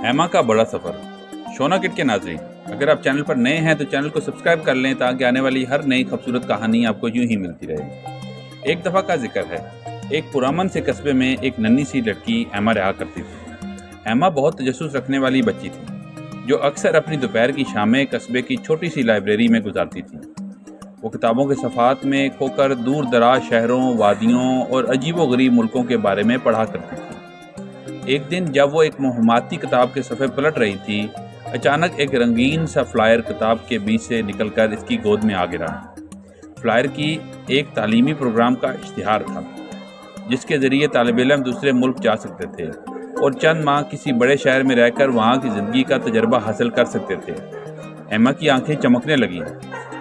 एमा का बड़ा सफ़र। शोना किड के नाज़रीन, अगर आप चैनल पर नए हैं तो चैनल को सब्सक्राइब कर लें ताकि आने वाली हर नई खूबसूरत कहानी आपको यूं ही मिलती रहे। एक दफ़ा का जिक्र है, एक पुरअमन से कस्बे में एक नन्ही सी लड़की एमा रहा करती थी। एमा बहुत तजस्सुस रखने वाली बच्ची थी जो अक्सर अपनी दोपहर की शामें कस्बे की छोटी सी लाइब्रेरी में गुजारती थी। वो किताबों के सफ़ात में खोकर दूर दराज शहरों, वादियों और अजीबो-गरीब मुल्कों के बारे में पढ़ा करती थी। एक दिन जब वो एक मोहम्मदी किताब के सफ़े पलट रही थी, अचानक एक रंगीन सा फ्लायर किताब के बीच से निकलकर इसकी गोद में आ गिरा। फ्लायर की एक तालीमी प्रोग्राम का इश्तिहार था जिसके ज़रिए तालिब इल्म दूसरे मुल्क जा सकते थे और चंद माह किसी बड़े शहर में रहकर वहाँ की ज़िंदगी का तजर्बा हासिल कर सकते थे। एमा की आंखें चमकने लगीं,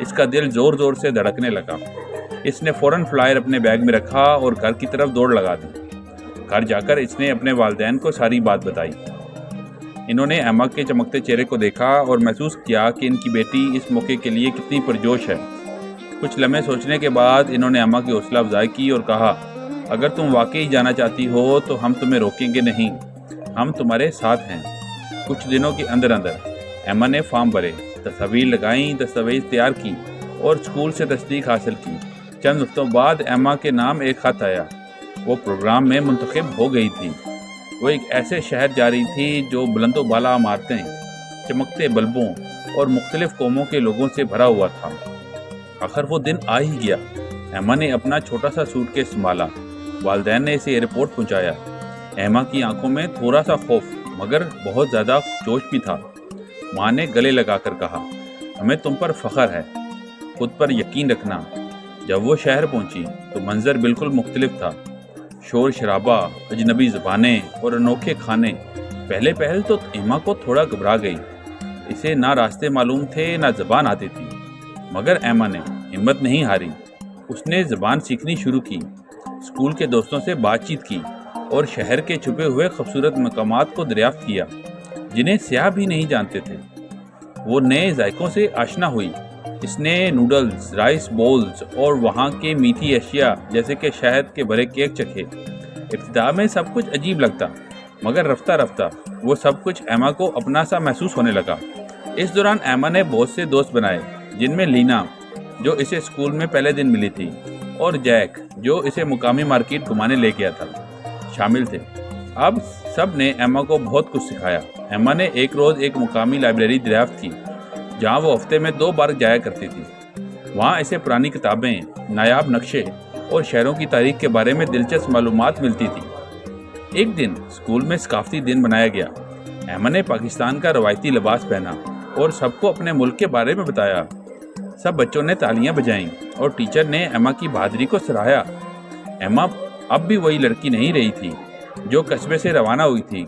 इसका दिल ज़ोर ज़ोर से धड़कने लगा। इसने फ़ौरन फ्लायर अपने बैग में रखा और घर की तरफ दौड़ लगा दी। घर जाकर इसने अपने वालिदैन को सारी बात बताई। इन्होंने एमा के चमकते चेहरे को देखा और महसूस किया कि इनकी बेटी इस मौके के लिए कितनी पुरजोश है। कुछ लम्हे सोचने के बाद इन्होंने एमा की हौसला अफजाई की और कहा, अगर तुम वाकई जाना चाहती हो तो हम तुम्हें रोकेंगे नहीं, हम तुम्हारे साथ हैं। कुछ दिनों के अंदर अंदर एमा ने फॉर्म भरे, तस्वीर लगाई, दस्तावेज तैयार की और स्कूल से तस्दीक हासिल की। चंद हफ्तों बाद एमा के नाम एक ख़त आया। वो प्रोग्राम में मुंतखब हो गई थी। वो एक ऐसे शहर जा रही थी जो बुलंदो बाला इमारतें, चमकते बल्बों और मुख्तलिफ कौमों के लोगों से भरा हुआ था। आखिर वो दिन आ ही गया। एमा ने अपना छोटा सा सूटकेस संभाला। वालिदैन ने इसे एयरपोर्ट पहुंचाया। एमा की आंखों में थोड़ा सा खौफ मगर बहुत ज़्यादा जोश भी था। माँ ने गले लगाकर कहा, हमें तुम पर फ़ख्र है, खुद पर यकीन रखना। जब वो शहर पहुंची तो मंजर बिल्कुल मुख्तलिफ था। शोर शराबा, अजनबी ज़बानें और अनोखे खाने। पहले पहल तो एमा को थोड़ा घबरा गई। इसे ना रास्ते मालूम थे ना ज़बान आती थी, मगर एमा ने हिम्मत नहीं हारी। उसने ज़बान सीखनी शुरू की, स्कूल के दोस्तों से बातचीत की और शहर के छुपे हुए खूबसूरत मकामात को दरियाफ्त किया जिन्हें सियाह भी नहीं जानते थे। वो नए जायकों से आशना हुई। इसने नूडल्स, राइस बोल्स और वहाँ के मीठी अशिया जैसे कि शहद के भरे केक चखे। इब्तिदा में सब कुछ अजीब लगता, मगर रफ्ता रफ्ता वो सब कुछ एमा को अपना सा महसूस होने लगा। इस दौरान एमा ने बहुत से दोस्त बनाए, जिनमें लीना जो इसे स्कूल में पहले दिन मिली थी और जैक जो इसे मुकामी मार्केट घुमाने ले गया था, शामिल थे। अब सब ने एमा को बहुत कुछ सिखाया। एमा ने एक रोज़ एक मुकामी लाइब्रेरी दरियाफ्त की जहाँ वो हफ्ते में 2 बार जाया करती थी। वहाँ इसे पुरानी किताबें, नायाब नक्शे और शहरों की तारीख के बारे में दिलचस्प मालूमात मिलती थी। एक दिन स्कूल में सकाफती दिन मनाया गया। एमा ने पाकिस्तान का रवायती लिबास पहना और सबको अपने मुल्क के बारे में बताया। सब बच्चों ने तालियां बजाईं और टीचर ने एमा की बहादुरी को सराहा। एमा अब भी वही लड़की नहीं रही थी जो कस्बे से रवाना हुई थी।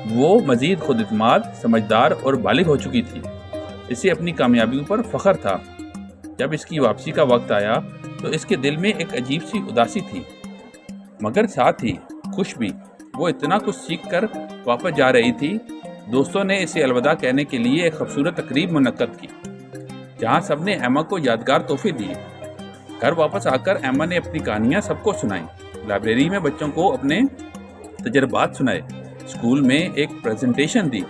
वो मज़ीद खुदइत्माद, समझदार और बालिग हो चुकी थी। इसे अपनी कामयाबियों पर फ़ख्र था। जब इसकी वापसी का वक्त आया तो इसके दिल में एक अजीब सी उदासी थी, मगर साथ ही खुश भी। वो इतना कुछ सीख कर वापस जा रही थी। दोस्तों ने इसे अलविदा कहने के लिए एक खूबसूरत तकरीब मुनक्कद की जहाँ सब ने एमा को यादगार तोहफे दिए। घर वापस आकर एमा ने अपनी कहानियाँ सबको सुनाई। लाइब्रेरी में बच्चों को अपने तजर्बात सुनाए, स्कूल में एक प्रेजेंटेशन दी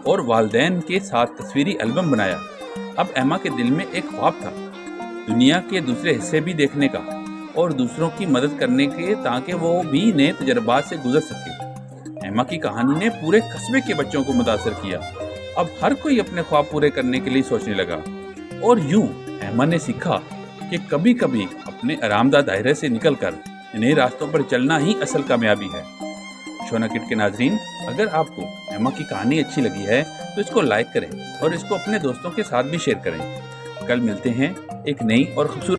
और वालिदैन के साथ तस्वीरी एल्बम बनाया। अब एमा के दिल में एक ख्वाब था, दुनिया के दूसरे हिस्से भी देखने का और दूसरों की मदद करने के, ताकि वो भी नए तजर्बात से गुजर सके। एमा की कहानी ने पूरे कस्बे के बच्चों को मुतासर किया। अब हर कोई अपने ख्वाब पूरे करने के लिए सोचने लगा और यूं एमा ने सीखा कि कभी कभी अपने आरामदा दायरे से निकलकर नए रास्तों पर चलना ही असल कामयाबी है। शोना किड के नाजरीन, अगर आपको एमा की कहानी अच्छी लगी है तो इसको लाइक करें और इसको अपने दोस्तों के साथ भी शेयर करें। कल मिलते हैं एक नई और खूबसूरत